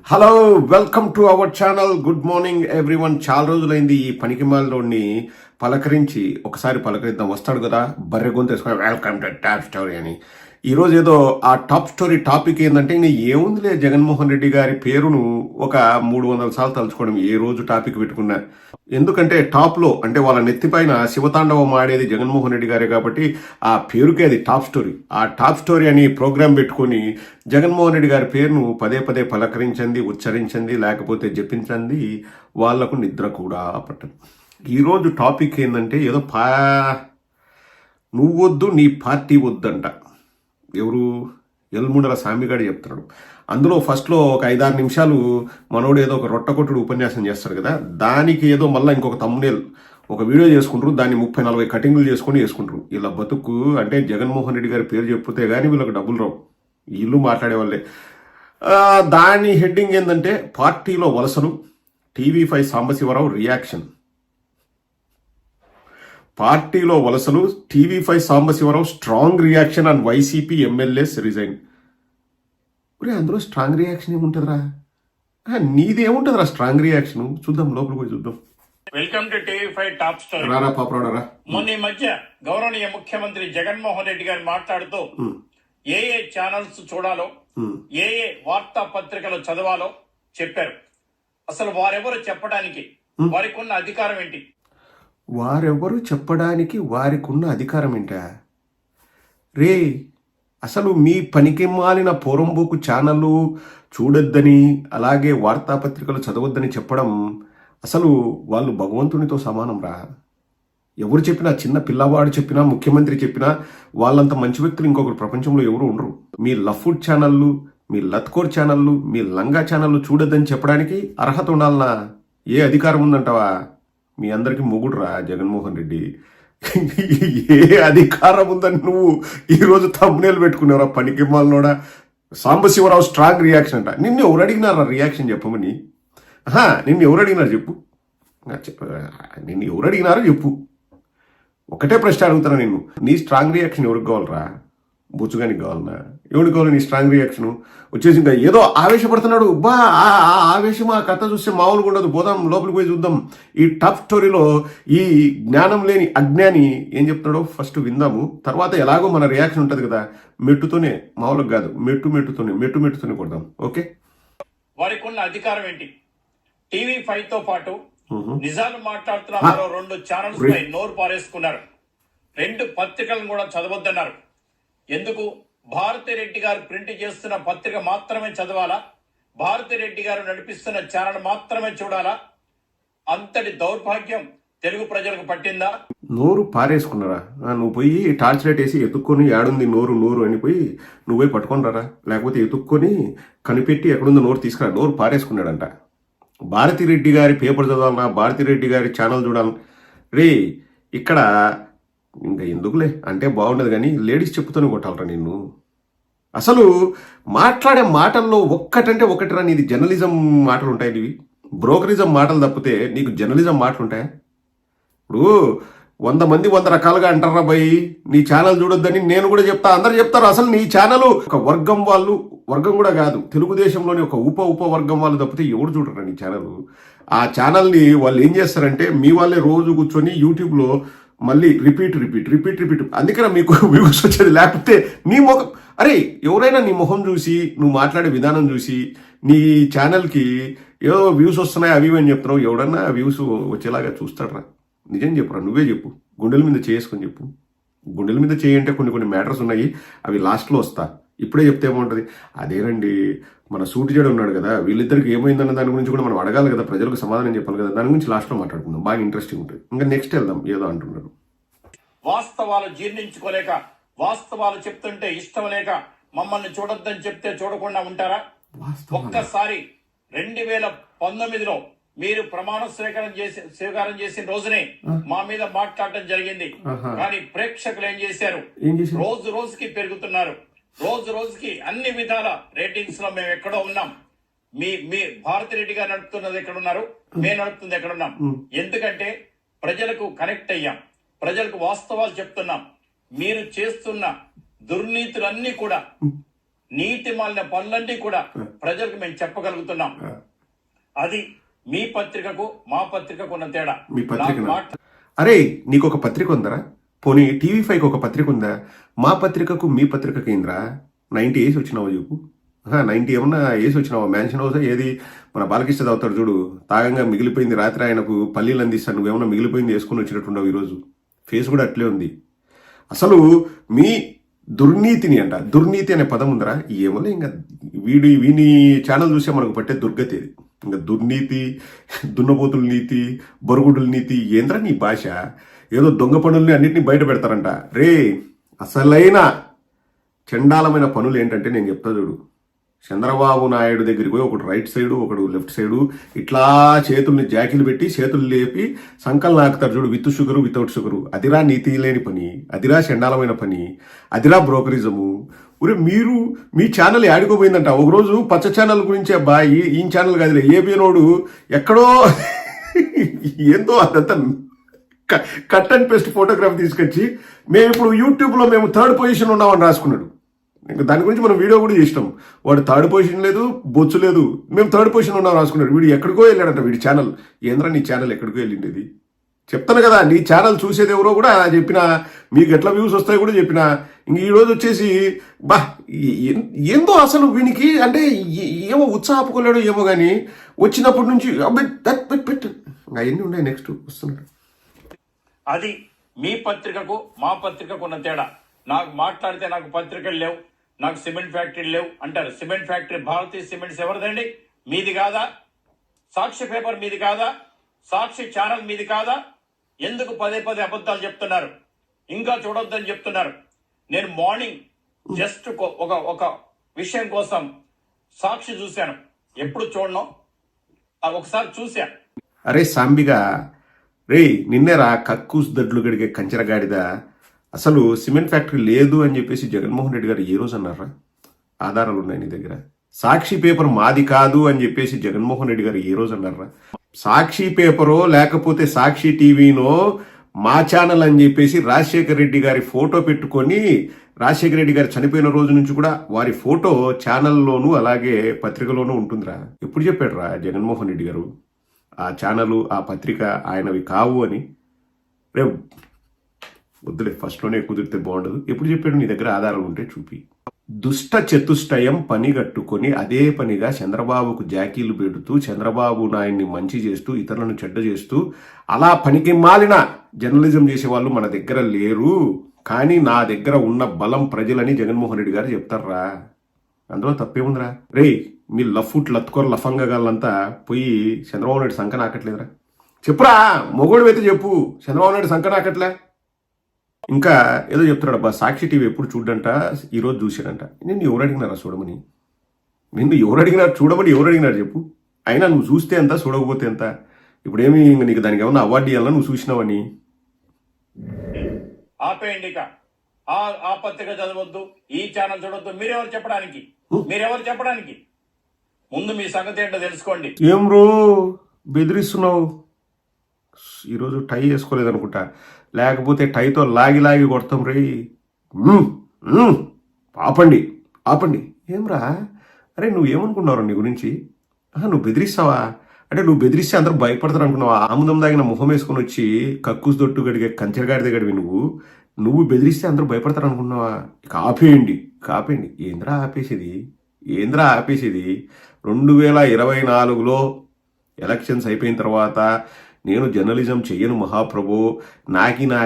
Hello, welcome to our channel. Good morning everyone. చాలా రోజులైంది ఈ పనికిమాలినోడిని పలకరించి. ఒకసారి పలకరిద్దాం, వస్తాడు కదా బర్రె గొంతు వేసుకొని వెల్కమ్ టు టాప్ స్టోరీ అని. ఈరోజు ఏదో ఆ టాప్ స్టోరీ టాపిక్ ఏంటంటే, ఇంకా ఏముందిలే, జగన్మోహన్ రెడ్డి గారి పేరును ఒక 300 సార్లు తలుచుకోవడం ఏ రోజు టాపిక్ పెట్టుకున్నా. ఎందుకంటే టాప్లో అంటే వాళ్ళ నెత్తిపైన శివతాండవం ఆడేది జగన్మోహన్ రెడ్డి గారే కాబట్టి ఆ పేరుకే అది టాప్ స్టోరీ. ఆ టాప్ స్టోరీ అని ప్రోగ్రాం పెట్టుకొని జగన్మోహన్ రెడ్డి గారి పేరును పదే పదే పలకరించండి, ఉచ్చరించండి, లేకపోతే జపించండి, వాళ్లకు నిద్ర కూడా పట్టదు. ఈరోజు టాపిక్ ఏంటంటే ఏదో నువ్వొద్దు నీ పార్టీ వద్దంట. ఎవరు? ఎల్ముండల సామిగాడు చెప్తున్నాడు. అందులో ఫస్ట్లో ఒక 5-6 నిమిషాలు మనోడు ఏదో ఒక రొట్టకొట్టుడు ఉపన్యాసం చేస్తాడు కదా, దానికి ఏదో మళ్ళీ ఇంకొక తమ్మునేల్ ఒక వీడియో చేసుకుంటారు, దాన్ని 30-40 కటింగ్లు చేసుకొని వేసుకుంటారు. ఇలా బతుకు అంటే జగన్మోహన్ రెడ్డి గారి పేరు చెప్తే కానీ వీళ్ళకి డబ్బులు రావు, వీళ్ళు మాట్లాడే వాళ్ళే. దాని హెడ్డింగ్ ఏంటంటే పార్టీలో వలసలు, టీవీ5 సాంబశివరావు రియాక్షన్. పార్టీలో వలసలు, TV five Sambasivarao strong reaction and YCP MLAs resign. అందులో స్ట్రాంగ్ రియాక్షన్ ఏముంటుందిరా? నీదేముంటుందిరా స్ట్రాంగ్ రియాక్షన్? చూద్దాం, లోపలికి పోయి చూద్దాం. Welcome to TV five top story. రారా పాపరాడరా. మొన్న ఈ మధ్య గౌరవనీయ ముఖ్యమంత్రి జగన్మోహన్ రెడ్డి గారు మాట్లాడుతూ ఏ ఛానల్స్ చూడాలో, ఏ వార్తా పత్రికలు చదవాలో చెప్పారు. అసలు వారెవరు చెప్పడానికి, వారికి ఉన్న అధికారం ఏంటి? వారెవరు చెప్పడానికి వారికి ఉన్న అధికారం ఏంటా రే? అసలు మీ పనికి మాలిన పోరంబోకు ఛానళ్ళు చూడొద్దని, అలాగే వార్తాపత్రికలు చదవద్దని చెప్పడం అసలు వాళ్ళు భగవంతునితో సమానం రా. ఎవరు చెప్పినా, చిన్న పిల్లవాడు చెప్పినా, ముఖ్యమంత్రి చెప్పినా, వాళ్ళంత మంచి వ్యక్తులు ఇంకొకరు ప్రపంచంలో ఎవరు ఉండరు. మీ లఫ్వుడ్ ఛానళ్ళు, మీ లత్కోర్ ఛానళ్ళు, మీ లంగా ఛానళ్ళు చూడొద్దని చెప్పడానికి అర్హత ఉండాలనా? ఏ అధికారం ఉందంటావా? మీ అందరికీ మొగుడురా జగన్మోహన్ రెడ్డి. ఏ అధికారం ఉందని నువ్వు ఈరోజు తమ్మునేలు పెట్టుకున్నావురా పనికి మాలినోడా? సాంబశివరావు స్ట్రాంగ్ రియాక్షన్ అంట. నిన్ను ఎవరు అడిగినారా రియాక్షన్ చెప్పమని? నిన్ను ఎవరు అడిగినారు చెప్పు. నిన్ను ఎవరు అడిగినారో చెప్పు. ఒకటే ప్రశ్న అడుగుతారా నిన్ను. నీ స్ట్రాంగ్ రియాక్షన్ ఎవరికి కావాలరా? బొచ్చుగానికి కావాలన్నా? ఎవరికి కావాలి నీ స్ట్రాంగ్ రియాక్షన్? వచ్చేసి ఇంకా ఏదో ఆవేశపడుతున్నాడు. ఆవేశం ఆ కథ చూస్తే మామూలుగా ఉండదు. పోదాం, లోపలికి పోయి చూద్దాం. ఈ టాప్ స్టోరీలో ఈ జ్ఞానం లేని అజ్ఞాని ఏం చెప్తున్నాడో ఫస్ట్ విందాము. తర్వాత ఎలాగో మన రియాక్షన్ ఉంటుంది కదా, మెట్టుతోనే, మామూలుగా కాదు, మెట్టుతోనే కొడదాం. ఓకే, వారికి ఉన్న అధికారం ఏంటి? టీవీ5 తో పాటు నిజాలు మాట్లాడుతున్న మరో 2 ఛానల్స్ పై నోరు పారేసుకున్నారు. 2 పత్రికలను కూడా చదవద్దన్నారు. ఎందుకు? భారతిరెడ్డి గారు ప్రింట్ చేస్తున్న పత్రిక మాత్రమే చదవాలా? భారతిరెడ్డి గారు నడిపిస్తున్న ఛానల్ మాత్రమే చూడాలా? అంతటి దౌర్భాగ్యం తెలుగు ప్రజలకు పట్టిందా? నోరు పారేసుకున్నారా? నువ్వు పోయి టార్చ్ లైట్ వేసి ఎత్తుక్కొని ఏడుంది నోరు అని పోయి నువ్వు పోయి పట్టుకొని రారా, లేకపోతే ఎత్తుక్కొని కనిపెట్టి ఎక్కడుందో నోరు తీసుకురా. నోరు పారేసుకున్నాడంట. భారతిరెడ్డి గారి పేపర్ చదవాలన్నా, భారతిరెడ్డి గారి ఛానల్ చూడాలి రే. ఇక్కడ ఇంకా ఎందుకులే అంటే బాగుండదు కానీ లేడీస్ చెప్పుతూనే కొట్టాలరా నిన్ను. అసలు మాట్లాడే మాటల్లో ఒక్కటంటే ఒకటిరా నీది జర్నలిజం మాటలు ఉంటాయి. ఇవి బ్రోకరిజం మాటలు తప్పితే నీకు జర్నలిజం మాటలు ఉంటాయా? ఇప్పుడు 100 మంది 100 రకాలుగా అంటారా భయ్, నీ ఛానల్ చూడొద్దని నేను కూడా చెప్తా, అందరు చెప్తారు. అసలు నీ ఛానల్ ఒక వర్గం వాళ్ళు, వర్గం కూడా కాదు, తెలుగుదేశంలోని ఒక ఉప వర్గం వాళ్ళు తప్పితే ఎవరు చూడరా నీ ఛానల్. ఆ ఛానల్ని వాళ్ళు ఏం చేస్తారంటే మీ వాళ్ళే రోజు కూర్చొని యూట్యూబ్లో మళ్ళీ రిపీట్. అందుకనే మీకు వ్యూస్ వచ్చేది. లేకపోతే నీ ముఖం, అరే ఎవరైనా నీ ముఖం చూసి, నువ్వు మాట్లాడే విధానం చూసి నీ ఛానల్కి ఏదో వ్యూస్ వస్తున్నాయి అవి అని చెప్తున్నావు. ఎవడన్నా వ్యూస్ వచ్చేలాగా చూస్తాడరా? నిజం చెప్పురా, నువ్వే చెప్పు. గుండెల మీద చేసుకొని చెప్పు. గుండెల మీద చేయంటే కొన్ని మ్యాటర్స్ ఉన్నాయి, అవి లాస్ట్లో వస్తా. ఇప్పుడే చెప్తే ఏముంటుంది? అదేనండి మన సూటి జడ ఉన్నాడు కదా, వీళ్ళిద్దరికి ఏమైందన్న దాని గురించి కూడా మనం అడగాలి కదా, ప్రజలకు సమాధానం చెప్పాలి కదా. దాని గురించి లాస్ట్లో మాట్లాడుకుందాం, బాగా ఇంట్రెస్టింగ్ ఉంటుంది. ఇంకా నెక్స్ట్ వెళ్దాం. ఏదో అంటున్నాడు. వాస్తవాలు జీర్ణించుకోలేక, వాస్తవాలు చెప్తుంటే ఇష్టం లేక మమ్మల్ని చూడొద్దని చెప్తే చూడకుండా ఉంటారా? ఒక్కసారి 2019లో మీరు ప్రమాణ స్వీకారం చేసిన రోజునే మా మీద మాట్లాడటం జరిగింది. కానీ ప్రేక్షకులు ఏం చేశారు? రోజుకి పెరుగుతున్నారు. రోజుకి అన్ని విధాల రేటింగ్స్ లో మేము ఎక్కడో ఉన్నాం. మీ భారతిరెడ్డి గారు నడుపుతున్నది ఎక్కడున్నారు, మేము నడుపుతుంది ఎక్కడున్నాం. ఎందుకంటే ప్రజలకు కనెక్ట్ అయ్యాం, ప్రజలకు వాస్తవాలు చెప్తున్నాం. మీరు చేస్తున్న దుర్నీతులన్నీ కూడా నీతి మాలిన పనులన్నీ కూడా ప్రజలకు మేము చెప్పగలుగుతున్నాం. అది మీ పత్రికకు మా పత్రికకు ఉన్న తేడా. మీ పత్రిక అరే నీకు ఒక పత్రిక ఉందరా? పోనీ TV5 ఒక పత్రిక ఉందా? మా పత్రికకు మీ పత్రికకు ఏంద్రా? 90 ఏసి వచ్చినావా చెప్పు? 90 ఏమన్నా ఏసి వచ్చినావా? మ్యాన్షన్ హౌస్ ఏది మన బాలకృష్ణ అవుతాడు చూడు, తాగంగా మిగిలిపోయింది రాత్రి ఆయనకు పల్లీలు అందిస్తాను, నువ్వేమన్నా మిగిలిపోయింది వేసుకుని వచ్చినట్టుండవు ఈరోజు. ఫేస్ కూడా అట్లే ఉంది. అసలు మీ దుర్నీతిని అంట, దుర్నీతి అనే పదం ఉందరా? ఏమో ఇంకా వీని ఛానల్ చూసే మనకు పట్టే దుర్గతి ఇది. ఇంకా దుర్నీతి, దున్నపోతుల నీతి, బొరుగుడుల నీతి ఏంద్రా నీ భాష? ఏదో దొంగ పనుల్ని అన్నింటినీ బయట పెడతారంట. రే అసలైన చండాలమైన పనులు ఏంటంటే నేను చెప్తా చూడు. చంద్రబాబు నాయుడు దగ్గరికి పోయి ఒకడు రైట్ సైడు ఒకడు లెఫ్ట్ సైడు ఇట్లా చేతుల్ని జాకీలు పెట్టి చేతులు లేపి సంకల్ నాకుతారు చూడు, విత్ షుగరు వితౌట్ షుగరు. అదిరా నీతి లేని పని, అదిరా చండాలమైన పని, అదిరా బ్రోకరిజము. ఒరే మీరు మీ ఛానల్ ఆడుకోపోయిందంట. ఒకరోజు పచ్చ ఛానల్ గురించి అబ్బా, ఈ ఛానల్ కాదులే, ఏబిఎనోడు ఎక్కడో ఏందో అదంతా కట్ అండ్ పేస్ట్ ఫోటోగ్రాఫ్ తీసుకొచ్చి మేము ఇప్పుడు యూట్యూబ్లో మేము 3rd పొజిషన్ ఉన్నామని రాసుకున్నాడు. ఇంకా దాని గురించి మనం వీడియో కూడా చేసినాం. వాడు 3rd పొజిషన్ లేదు, బొచ్చు లేదు, మేము 3rd పొజిషన్ ఉన్నాం రాసుకున్నాడు. వీడు ఎక్కడికో వెళ్ళాడంట. వీడి ఛానల్ ఏంద్రా నీ ఛానల్ ఎక్కడికో వెళ్ళిండేది? చెప్తాను కదా, నీ ఛానల్ చూసేది ఎవరో కూడా చెప్పిన, మీకు ఎట్లా వ్యూస్ వస్తాయో కూడా చెప్పిన. ఇంక ఈ రోజు వచ్చేసి బా ఏందో అసలు వీనికి అంటే ఏమో ఉత్సాహపుకోలేడో ఏమో కానీ వచ్చినప్పటి నుంచి పెట్టు అవన్నీ ఉన్నాయి. నెక్స్ట్ వస్తున్నాడు. అది మీ పత్రికకు మా పత్రికకు ఉన్న తేడా. నాకు మాట్లాడితే నాకు పత్రికలు లేవు, నాకు సిమెంట్ ఫ్యాక్టరీలు లేవు అంటారు. సిమెంట్ ఫ్యాక్టరీ భారతీయ సిమెంట్స్ ఎవరిదండి? మీది కాదా? సాక్షి పేపర్ మీది కాదా? సాక్షి ఛానల్ మీది కాదా? ఎందుకు పదే పదే అబద్ధాలు చెప్తున్నారు? ఇంకా చూడొద్దని చెప్తున్నారు. నేను మార్నింగ్ జస్ట్ ఒక విషయం కోసం సాక్షి చూశాను. ఎప్పుడు చూడను, ఒకసారి చూశా. అరే సాంబిగా, రే నిన్నేరా కక్కూస్ దడ్లు గడిగే కంచెరగాడిద. అసలు సిమెంట్ ఫ్యాక్టరీ లేదు అని చెప్పేసి జగన్మోహన్ రెడ్డి గారు ఏ రోజు అన్నారా? ఆధారాలు ఉన్నాయి నీ దగ్గర. సాక్షి పేపర్ మాది కాదు అని చెప్పేసి జగన్మోహన్ రెడ్డి గారు ఏ రోజు అన్నారా? సాక్షి పేపరో లేకపోతే సాక్షి టీవీనో మా ఛానల్ అని చెప్పేసి రాజశేఖర రెడ్డి గారి ఫోటో పెట్టుకొని, రాజశేఖర రెడ్డి గారు చనిపోయిన రోజు నుంచి కూడా వారి ఫోటో ఛానల్లోనూ అలాగే పత్రికలోనూ ఉంటుందిరా. ఎప్పుడు చెప్పాడు రా జగన్మోహన్ రెడ్డి గారు ఆ ఛానల్ ఆ పత్రిక ఆయనవి కావు అని? రే వద్దులే, ఫస్ట్లోనే కుదిరితే బాగుండదు. ఎప్పుడు చెప్పాడు? నీ దగ్గర ఆధారాలు ఉంటే చూపి. దుష్ట చతుష్టయం పని కట్టుకొని అదే పనిగా చంద్రబాబుకు జాకీలు పెడుతూ, చంద్రబాబు నాయుడిని మంచి చేస్తూ, ఇతరులను చెడ్డ చేస్తూ, అలా పనికి మాలిన జర్నలిజం చేసేవాళ్ళు మన దగ్గర లేరు. కానీ నా దగ్గర ఉన్న బలం ప్రజలని జగన్మోహన్ రెడ్డి గారు చెప్తారా. అందులో తప్పేముందిరా? రే మీ లఫ్ఫుట్ లత్కోర లఫంగగాళ్ళంతా పోయి చంద్రబాబు నాయుడు సంఖ నాకట్లేదురా? చెప్పురా, మొగోడు అయితే చెప్పు, చంద్రబాబు నాయుడు సంఖ నాకట్లే. ఇంకా ఏదో చెప్తున్నాడు అబ్బా, సాక్షి టీవీ ఎప్పుడు చూడంట, ఈరోజు చూశాడంట. నిన్ను ఎవరు అడిగినారా చూడమని? నిన్ను ఎవరు అడిగినారు చూడమని? ఎవరు అడిగినారు చెప్పు? అయినా నువ్వు చూస్తే ఎంత, చూడకపోతే ఎంత? ఇప్పుడేమి నీకు దానికి ఏమన్నా అవార్డు ఇవ్వాలా నువ్వు చూసినావని? ఆపేయండి. ఇక ఆ పత్రిక చదవద్దు, ఈ ఛానల్ చూడొద్దు. మీరెవరు చెప్పడానికి? మీరెవరు చెప్పడానికి? ముందు మీ సంగతి ఏంటో తెలుసుకోండి. ఏం రో బెదిరిస్తున్నావు? ఈరోజు టై వేసుకోలేదనుకుంటా, లేకపోతే టైతో లాగి లాగి కొడతాం రే. ఆపండి ఆపండి. ఏమ్రా, అరే నువ్వేమనుకున్నావు నీ గురించి? నువ్వు బెదిరిస్తావా? అంటే నువ్వు బెదిరిస్తే అందరూ భయపడతారు అనుకున్నావా? ఆముదం దాగిన మొహం వేసుకొని వచ్చి కక్కుస్ దొట్టు గడిగే కంచెరగాడి దగ్గరవి నువ్వు బెదిరిస్తే అందరూ భయపడతారు అనుకున్నావా? ఇక ఆపేయండి, ఆపేయండి. ఏంద్రా ఆపేసేది? 2024లో ఎలక్షన్స్ అయిపోయిన తర్వాత నేను జర్నలిజం చెయ్యను మహాప్రభు, నాకి నా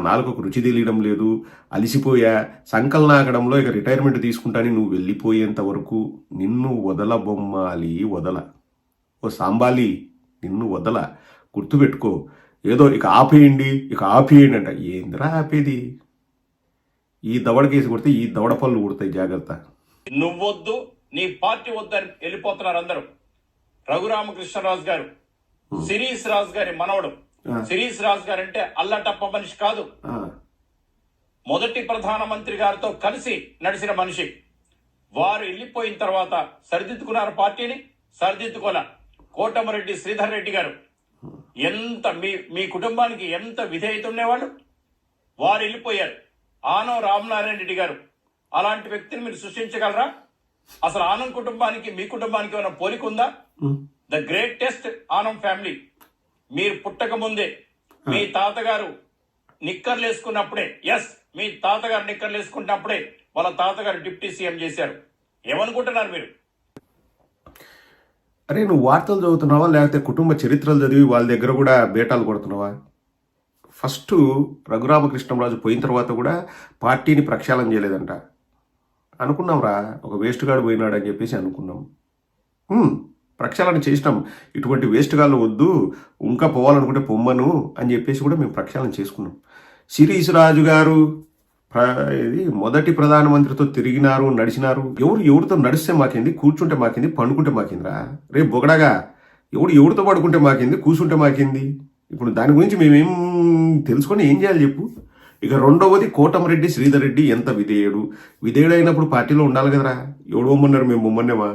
నాలుగు రుచి తెలియడం లేదు, అలిసిపోయా, సంకల్ నాకడంలో ఇక రిటైర్మెంట్ తీసుకుంటాని నువ్వు వెళ్ళిపోయేంత వరకు నిన్ను వదల బొమ్మాలి, వదల. ఓ సాంబాలి, నిన్ను వదల, గుర్తుపెట్టుకో. ఏదో ఇక ఆపేయండి అంట. ఏందిరా ఆపేది? ఈ దవడకేసి కొడితే ఈ దవడ పళ్ళు కొడతాయి, జాగ్రత్త. నువ్వొద్దు, నీ పార్టీ వద్దు అని వెళ్ళిపోతున్నారు అందరూ. రఘురామకృష్ణరాజు గారు, సిరీస్ రాజు గారి మనవడు. సిరీస్ రాజు గారు అంటే అల్లటప్ప మనిషి కాదు, మొదటి ప్రధానమంత్రి గారితో కలిసి నడిచిన మనిషి. వారు వెళ్ళిపోయిన తర్వాత సరిదిద్దుకున్నారు పార్టీని, సరిదిద్దుకోలే. కోటమిరెడ్డి శ్రీధర్ రెడ్డి గారు ఎంత మీ కుటుంబానికి ఎంత విధేయత ఉండేవాళ్ళు, వారు వెళ్ళిపోయారు. ఆనో రామనారాయణ రెడ్డి గారు అలాంటి వ్యక్తిని మీరు సృష్టించగలరా? అసలు ఆనం కుటుంబానికి మీ కుటుంబానికి ఏమైనా పోలిక ఉందా? The greatest Anam family. మీరు పుట్టక ముందే మీ తాతగారు నిక్కర్లు వేసుకున్నప్పుడే, ఎస్, మీ తాతగారు నిక్కర్లు వేసుకున్నప్పుడే వాళ్ళ తాతగారు డిప్యూటీ సీఎం చేశారు. ఏమనుకుంటున్నారు మీరు? అరే నువ్వు వార్తలు చదువుతున్నావా లేకపోతే కుటుంబ చరిత్రలు చదివి వాళ్ళ దగ్గర కూడా బేటాలు కొడుతున్నావా? ఫస్ట్ రఘురామకృష్ణంరాజు పోయిన తర్వాత కూడా పార్టీని ప్రక్షాళన చేయలేదంట. అనుకున్నాంరా, ఒక వేస్ట్ గాడు పోయినాడు అని చెప్పేసి అనుకున్నాం. ప్రక్షాళన చేసినాం. ఇటువంటి వేస్ట్ గాళ్ళు వద్దు, ఇంకా పోవాలనుకుంటే పొమ్మను అని చెప్పేసి కూడా మేము ప్రక్షాళన చేసుకున్నాం. శిరీష్ రాజు గారు ఇది మొదటి ప్రధానమంత్రితో తిరిగినారు, నడిచినారు. ఎవరితో నడిస్తే మాకేంది, కూర్చుంటే మాకేంది, పండుకుంటే మాకేందిరా? రేపు బొగడగా ఎవరితో పడుకుంటే మాకేంది, కూర్చుంటే మాకేంది? ఇప్పుడు దాని గురించి మేమేం తెలుసుకొని ఏం చేయాలి చెప్పు. ఇక రెండవది, కోటమిరెడ్డి శ్రీధర్ రెడ్డి ఎంత విధేయుడు అయినప్పుడు పార్టీలో ఉండాలి కదరా. ఎవడు బొమ్మన్నారు? మేము బొమ్మన్నామా?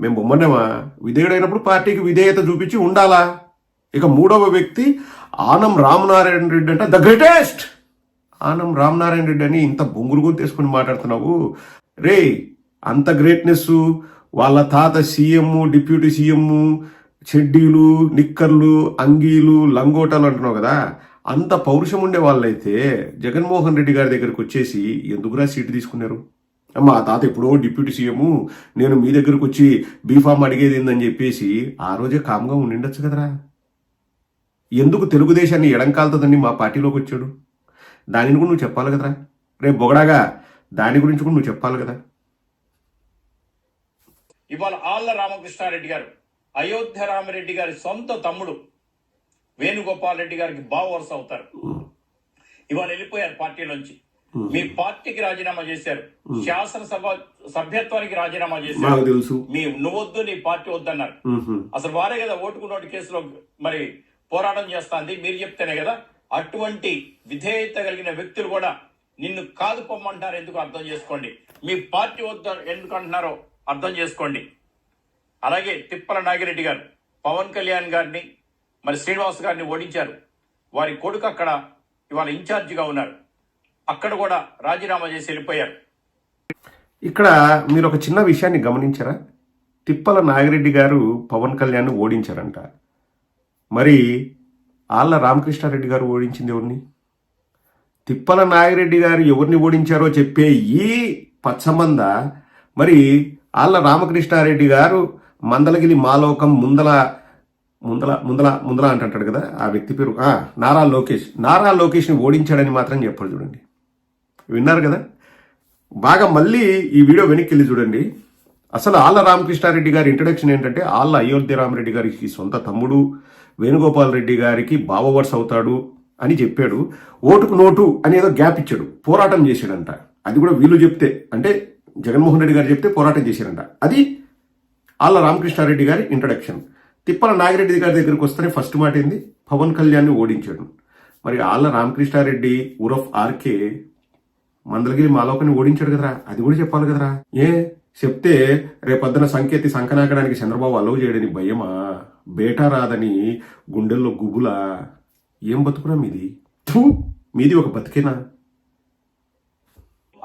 మేము బొమ్మన్నామా? విధేయుడు అయినప్పుడు పార్టీకి విధేయత చూపించి ఉండాలా. ఇక మూడవ వ్యక్తి ఆనం రామనారాయణ రెడ్డి అంటే ద గ్రేటెస్ట్. ఆనం రామనారాయణ రెడ్డి అని ఇంత బొంగురు తీసుకుని మాట్లాడుతున్నావు రే. అంత గ్రేట్నెస్ వాళ్ళ తాత సీఎం, డిప్యూటీ సీఎం, చెడ్డీలు, నిక్కర్లు, అంగీలు, లంగోటాలు అంటున్నావు కదా. అంత పౌరుషం ఉండే వాళ్ళైతే జగన్మోహన్ రెడ్డి గారి దగ్గరకు వచ్చేసి ఎందుకురా సీటు తీసుకున్నారు? మా తాత ఎప్పుడో డిప్యూటీ సీఎం, నేను మీ దగ్గరకు వచ్చి బీఫామ్ అడిగేది ఏందని చెప్పేసి ఆ రోజే కామ్గా ఉండిండొచ్చు కదరా. ఎందుకు తెలుగుదేశాన్ని ఎడంకాలతోదండి మా పార్టీలోకి వచ్చాడు? దానిని కూడా నువ్వు చెప్పాలి కదరా. రేపు బొగడాగా దాని గురించి కూడా నువ్వు చెప్పాలి కదా. ఇవాళ ఆళ్ల రామకృష్ణారెడ్డి గారు అయోధ్య రామిరెడ్డి గారి సొంత తమ్ముడు వేణుగోపాల్ రెడ్డి గారికి బావ వరుస అవుతారు. ఇవాళ వెళ్ళిపోయారు పార్టీలోంచి. మీ పార్టీకి రాజీనామా చేశారు, శాసనసభ సభ్యత్వానికి రాజీనామా చేశారు. మీ నువ్వొద్దు, నీ పార్టీ వద్దన్నారు. అసలు వారే కదా ఓటుకు నోటు కేసులో మరి పోరాటం చేస్తాంది, మీరు చెప్తేనే కదా. అటువంటి విధేయత కలిగిన వ్యక్తులు కూడా నిన్ను కాదు పొమ్మంటారు. ఎందుకు అర్థం చేసుకోండి. మీ పార్టీ వద్ద ఎందుకు అంటున్నారో అర్థం చేసుకోండి. అలాగే తిప్పల నాగిరెడ్డి గారు పవన్ కళ్యాణ్ గారిని మరి శ్రీనివాస్ గారిని ఓడించారు. వారి కొడుకు అక్కడ ఇవాళ ఇన్ఛార్జిగా ఉన్నారు. అక్కడ కూడా రాజీనామా చేసి వెళ్ళిపోయారు. ఇక్కడ మీరు ఒక చిన్న విషయాన్ని గమనించారా? తిప్పల నాగిరెడ్డి గారు పవన్ కళ్యాణ్ ఓడించారంట. మరి ఆళ్ల రామకృష్ణారెడ్డి గారు ఓడించింది ఎవరిని? తిప్పల నాగిరెడ్డి గారు ఎవరిని ఓడించారో చెప్పే ఈ పచ్చమంద మరి ఆళ్ల రామకృష్ణారెడ్డి గారు మందలగిలి మాలోకం ముందల ముందల ముందల ముందల అంటాడు కదా, ఆ వ్యక్తి పేరు నారా లోకేష్. నారా లోకేష్ని ఓడించాడని మాత్రం చెప్పాడు. చూడండి, విన్నారు కదా. బాగా మళ్ళీ ఈ వీడియో వెనక్కి వెళ్ళి చూడండి. అసలు ఆళ్ల రామకృష్ణారెడ్డి గారి ఇంట్రడక్షన్ ఏంటంటే, ఆళ్ల అయోధ్య రామరెడ్డి గారికి సొంత తమ్ముడు, వేణుగోపాల్ రెడ్డి గారికి బావవర్స్ అవుతాడు అని చెప్పాడు. ఓటుకు నోటు అని ఏదో గ్యాప్ ఇచ్చాడు, పోరాటం చేశాడంట. అది కూడా వీళ్ళు చెప్తే, అంటే జగన్మోహన్ రెడ్డి గారు చెప్తే పోరాటం చేశారంట. అది ఆళ్ల రామకృష్ణారెడ్డి గారి ఇంట్రడక్షన్. తిప్పల నాగిరెడ్డి గారి దగ్గరికి వస్తేనే ఫస్ట్ మాట ఏంది, పవన్ కళ్యాణ్ని ఓడించాడు. మరి ఆళ్ల రామకృష్ణారెడ్డి ఉరఫ్ ఆర్కే మందలగిరి మాలోకని ఓడించాడు కదరా, అది కూడా చెప్పాలి కదరా. చెప్తే రేపొద్దున సంకేతి సంకనాకడానికి చంద్రబాబు అలవ్ చేయడని భయమా? బేటా రాదని గుండెల్లో గుబులా? ఏం బతుకురా మీది? మీది ఒక బతికేనా?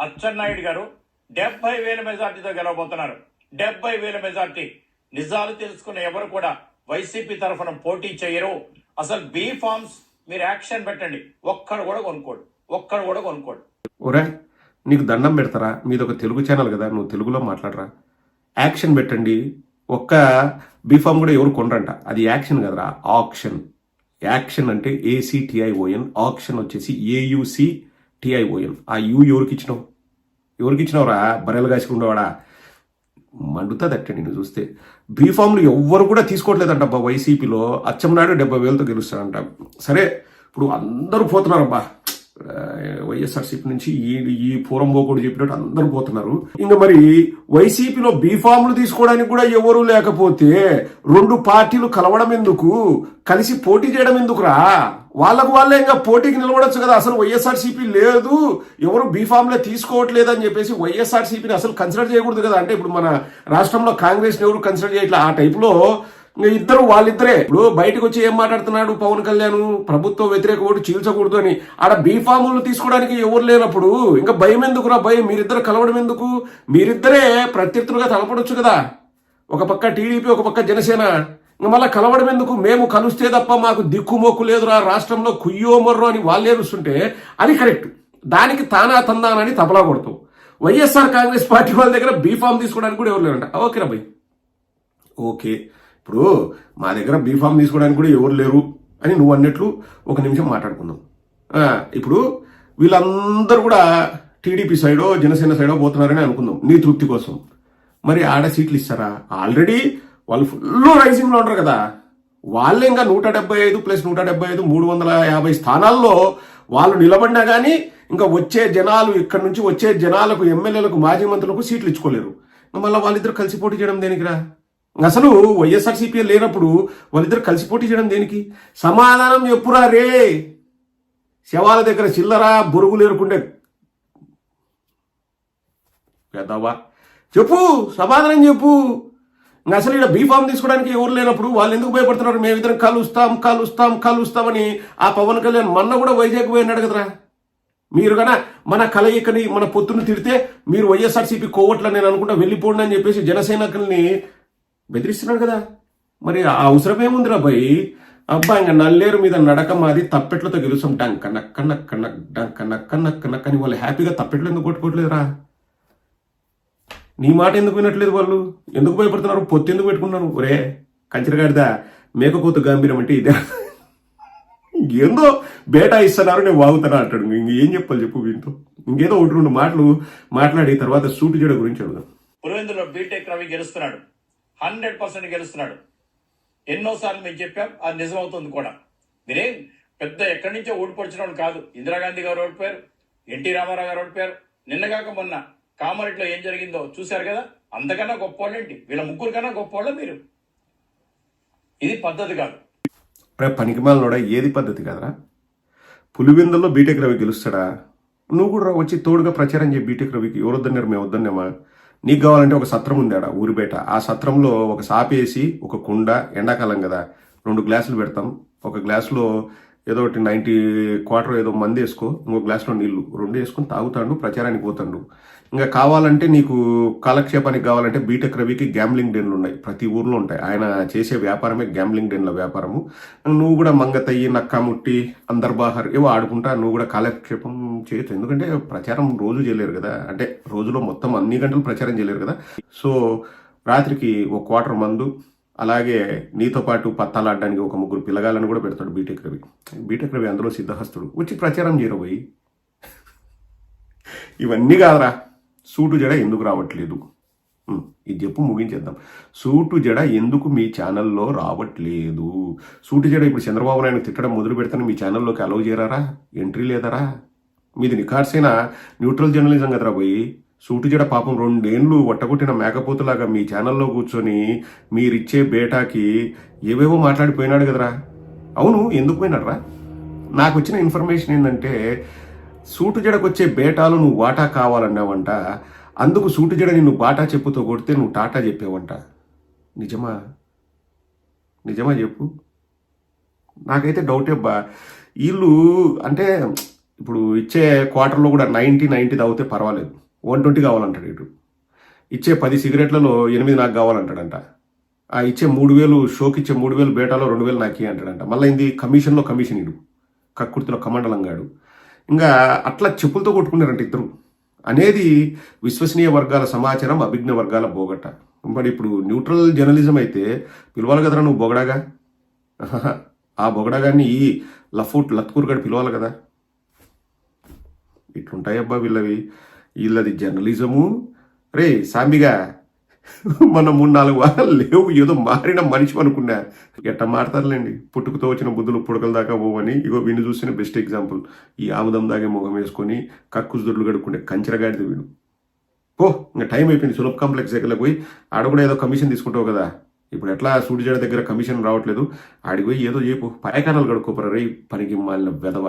అచ్చెన్నాయుడు గారు 70,000 మెజార్టీతో గెలవబోతున్నారు. 70,000 మెజార్టీ. నిజాలు తెలుసుకున్న ఎవరు కూడా వైసీపీ తరఫున పోటీ చేయరు. అసలు బీ ఫార్మ్స్ మీరు యాక్షన్ పెట్టండి, ఒక్కడు కూడా కొనుక్కోడు. ఒరే, నీకు దండం పెడతారా? మీది ఒక తెలుగు ఛానల్ కదా, నువ్వు తెలుగులో మాట్లాడరా. యాక్షన్ పెట్టండి. ఒక్క బీఫామ్ కూడా ఎవరు కొనరంట. అది యాక్షన్ కదరా, ఆక్షన్. యాక్షన్ అంటే ACTION, ఆక్షన్ వచ్చేసి AUCTION. ఆ యూ ఎవరికి ఇచ్చినావురా? బర్రెలు కాసుకుండేవాడా? మండుతుంది అట్టే నేను చూస్తే. బీఫామ్లు ఎవ్వరు కూడా తీసుకోవట్లేదంట అబ్బా వైసీపీలో. అచ్చెన్నాయుడు 70,000తో గెలుస్తాడంట. సరే, ఇప్పుడు అందరూ పోతున్నారబ్బా వైఎస్ఆర్సీపీ నుంచి. ఈ పూరం పోకూడదు చెప్పినట్టు అందరూ పోతున్నారు. ఇంకా మరి వైసీపీలో బీఫామ్లు తీసుకోవడానికి కూడా ఎవరు లేకపోతే 2 పార్టీలు కలవడం ఎందుకు, కలిసి పోటీ చేయడం ఎందుకురా? వాళ్ళకు వాళ్ళే ఇంకా పోటీకి నిలబడొచ్చు కదా. అసలు వైఎస్ఆర్సీపీ లేదు, ఎవరు బీఫామ్లే తీసుకోవట్లేదు అని చెప్పేసి వైఎస్ఆర్సీపీని అసలు కన్సిడర్ చేయకూడదు కదా. అంటే ఇప్పుడు మన రాష్ట్రంలో కాంగ్రెస్ని ఎవరు కన్సిడర్ చేయట్లేదు. ఆ టైపులో ఇంకా ఇద్దరు వాళ్ళిద్దరే ఇప్పుడు బయటకు వచ్చి ఏం మాట్లాడుతున్నాడు పవన్ కళ్యాణ్, ప్రభుత్వ వ్యతిరేక ఓటు చీల్చకూడదు అని. ఆడ బీఫాములు తీసుకోవడానికి ఎవరు లేనప్పుడు ఇంకా భయం ఎందుకురా? భయం మీరిద్దరు కలవడం ఎందుకు? మీరిద్దరే ప్రత్యర్థులుగా తలపడొచ్చు కదా, ఒక పక్క టీడీపీ ఒక పక్క జనసేన. ఇంకా మళ్ళీ కలవడం ఎందుకు? మేము కలిస్తే తప్ప మాకు దిక్కుమొక్కు లేదురా రాష్ట్రంలో, కుయ్యో మొర్రో అని వాళ్ళే చూస్తుంటే అది కరెక్ట్. దానికి తానా తందానని తబలా కొడతావు. వైఎస్ఆర్ కాంగ్రెస్ పార్టీ వాళ్ళ దగ్గర బీఫామ్ తీసుకోవడానికి కూడా ఎవరు లేరంట. ఓకేరా భయ్, ఓకే. ఇప్పుడు మా దగ్గర బీఫామ్ తీసుకోవడానికి కూడా ఎవరు లేరు అని నువ్వు అన్నట్లు ఒక నిమిషం మాట్లాడుకుందాం. ఇప్పుడు వీళ్ళందరూ కూడా టీడీపీ సైడో జనసేన సైడో పోతున్నారని అనుకుందాం నీ తృప్తి కోసం. మరి ఆడ సీట్లు ఇస్తారా? ఆల్రెడీ వాళ్ళు ఫుల్ రైజింగ్లో ఉంటారు కదా. వాళ్ళే ఇంకా 175 ప్లస్ 175 350 స్థానాల్లో వాళ్ళు నిలబడినా కానీ ఇంకా వచ్చే జనాలు, ఇక్కడ నుంచి వచ్చే జనాలకు, ఎమ్మెల్యేలకు, మాజీ మంత్రులకు సీట్లు ఇచ్చుకోలేరు. మళ్ళీ వాళ్ళిద్దరు కలిసి పోటీ చేయడం దేనికిరా? అసలు వైఎస్ఆర్సీపీ లేనప్పుడు వాళ్ళిద్దరు కలిసి పోటీ చేయడం దేనికి? సమాధానం చెప్పురా రే. శవాల దగ్గర చిల్లరా బొరుగులు ఏరుకుంటే పెద్దవా చెప్పు, సమాధానం చెప్పు. అసలు ఇక్కడ బీఫామ్ తీసుకోవడానికి ఎవరు లేనప్పుడు వాళ్ళు ఎందుకు భయపడుతున్నారు? మేమిద్దరం కలుస్తామని ఆ పవన్ కళ్యాణ్ మొన్న కూడా వైజాగ్ పోయినాడు కదరా. మీరు కన్నా మన కలయికని, మన పొత్తును తిడితే మీరు వైఎస్ఆర్సీపీ కోవట్లని నేను అనుకుంటా వెళ్ళిపోండి అని చెప్పేసి జనసేనకుల్ని బెదిరిస్తున్నాడు కదా. మరి ఆ అవసరం ఏముందిరా భయ్? అబ్బా ఇంకా నల్లేరు మీద నడక మాది, తప్పెట్లతో గెలుస్తాం డంక నక్క నక్క నక్క నక్క నక్క నక్క అని వాళ్ళు హ్యాపీగా తప్పెట్లు ఎందుకు కొట్టుకోవట్లేదురా? నీ మాట ఎందుకు వినట్లేదు వాళ్ళు? ఎందుకు భయపడుతున్నారు? పొత్తు ఎందుకు పెట్టుకున్నారు? ఒరే కంచెరగాడిదా, మేకపోతు గాంభీరం అంటే ఇదే. ఏందో బేటా ఇస్తున్నారు, నేను వాగుతానా అంటాడు. ఇంకేం చెప్పాలి చెప్పు వీటితో? ఇంకేదో ఒకటి రెండు మాటలు మాట్లాడి తర్వాత సూటు జడ గురించి అడుగుదాం. పులివెందులో బీటెక్ రవి గెలుస్తున్నాడు, 100% గెలుస్తున్నాడు. ఎన్నోసార్లు మేము చెప్పాం, అది నిజమవుతుంది కూడా. మీరేం పెద్ద ఎక్కడి నుంచో ఓడిపడిచిన కాదు. ఇందిరాగాంధీ గారు ఓడిపోయారు, ఎన్టీ రామారావు గారు ఓడిపోయారు. నిన్నగాక మొన్న కామారెడ్డిలో ఏం జరిగిందో చూశారు కదా. అంతకన్నా గొప్పవాళ్ళేంటి? వీళ్ళ ముగ్గురు కన్నా గొప్పవాళ్ళ మీరు? ఇది పద్ధతి కాదు. పనికిమాలనోడా, ఏది పద్ధతి కాదరా? పులివెందుల్లో బీటెక్ రవి గెలుస్తాడా? నువ్వు కూడా వచ్చి తోడుగా ప్రచారం చేయి బీటెక్ రవికి. ఎవరు వద్దన్నారు? మేము వద్దన్నామా? నీకు కావాలంటే ఒక సత్రం ఉంది ఆడ ఊరి బయట. ఆ సత్రంలో ఒక సాపేసి ఒక కుండ, ఎండాకాలం కదా 2 గ్లాసులు పెడతాం. ఒక గ్లాసులో ఏదో ఒకటి 90 క్వార్టర్ ఏదో మంది వేసుకో, ఇంకో గ్లాసులో నీళ్లు 2 వేసుకొని తాగుతాడు, ప్రచారానికి పోతాడు. ఇంకా కావాలంటే నీకు కాలక్షేపానికి కావాలంటే బీటెక్ రవికి గ్యాంబ్లింగ్ డెన్లు ఉన్నాయి, ప్రతి ఊర్లో ఉంటాయి. ఆయన చేసే వ్యాపారమే గ్యాంబ్లింగ్ డెన్ల వ్యాపారము. నువ్వు కూడా మంగతయ్యి, నక్కాముట్టి, అందర్బాహర్ ఏవో ఆడుకుంటా నువ్వు కూడా కాలక్షేపం చేయొచ్చు. ఎందుకంటే ప్రచారం రోజు చేయలేరు కదా, అంటే రోజులో మొత్తం అన్ని గంటలు ప్రచారం చేయలేరు కదా. సో రాత్రికి ఒక క్వార్టర్ మందు, అలాగే నీతో పాటు పత్తాలాడడానికి ఒక 3 పిల్లగాళ్ళని కూడా పెడతాడు బీటెక్ రవి. బీటెక్ రవి అందులో సిద్ధహస్తుడు. వచ్చి ప్రచారం చేయరబోయి. ఇవన్నీ కాదురా, సూటు జడ ఎందుకు రావట్లేదు? ఇది చెప్పు, ముగించేద్దాం. సూటు జడ ఎందుకు మీ ఛానల్లో రావట్లేదు? సూటు జడ ఇప్పుడు చంద్రబాబు నాయుడు తిట్టడం మొదలు పెడతాను మీ ఛానల్లోకి అలౌ చేయరారా? ఎంట్రీ లేదరా? మీది నిఖార్సైన న్యూట్రల్ జర్నలిజం కదరా పోయి. సూటు జడ పాపం 2 ఏళ్ళు వట్టగొట్టిన మేకపోతులాగా మీ ఛానల్లో కూర్చొని మీరిచ్చే బేటాకి ఏవేవో మాట్లాడిపోయినాడు కదరా. అవును, ఎందుకు పోయినాడరా? నాకు వచ్చిన ఇన్ఫర్మేషన్ ఏంటంటే సూటు జడకు వచ్చే బేటాలు నువ్వు వాటా కావాలన్నావంట. అందుకు సూటు జడ నిన్ను బాటా చెప్పుతో కొడితే నువ్వు టాటా చెప్పావంట. నిజమా? నిజమా చెప్పు. నాకైతే డౌటే అబ్బా. వీళ్ళు అంటే ఇప్పుడు ఇచ్చే క్వార్టర్లో కూడా 90 తాగితే పర్వాలేదు, 120 కావాలంటాడు. ఇటు ఇచ్చే 10 సిగరెట్లలో 8 నాకు కావాలంటాడంట. ఆ ఇచ్చే 3000 షోకి ఇచ్చే 3000 బేటాలో 2000 నాకి అంటాడంట. మళ్ళీ ఇది కమిషన్లో కమిషన్ ఇడు, కక్కుర్తిలో కమండలంగాడు. ఇంకా అట్లా చెప్పులతో కొట్టుకున్నారంట ఇద్దరు అనేది విశ్వసనీయ వర్గాల సమాచారం, అభిజ్ఞ వర్గాల బోగట్ట. మరి ఇప్పుడు న్యూట్రల్ జర్నలిజం అయితే పిలవాలి కదరా నువ్వు బొగడాగా. ఆ బొగడాగాన్ని ఈ లత్కూరుగాడు పిలవాలి కదా. ఇట్లుంటాయబ్బా వీళ్ళది జర్నలిజము. రే సాంబిగా, మన 3-4 వారాలు లేవు, ఏదో మారిన మనిషి అనుకున్నా. ఎట్ట మాడతారులేండి, పుట్టుకతో వచ్చిన బుద్ధులు పుడకల దాకా పోవని. ఇగో వీడిని చూసిన బెస్ట్ ఎగ్జాంపుల్. ఈ ఆముదం దాగే ముఖం వేసుకొని కక్కుసు దొడ్లు గడుక్కుంటే కంచెరగాడిది వీడు. పో, ఇంకా టైం అయిపోయింది. సులభ కాంప్లెక్స్ దగ్గరకు పోయి ఆడ కూడా ఏదో కమిషన్ తీసుకుంటావు కదా. ఇప్పుడు ఎట్లా సూటి జడ దగ్గర కమిషన్ రావట్లేదు, ఆడికి పోయి ఏదో చెప్పు, పాయకానాలు గడుక్కోపరా రే పనికి మాలిన వెధవ.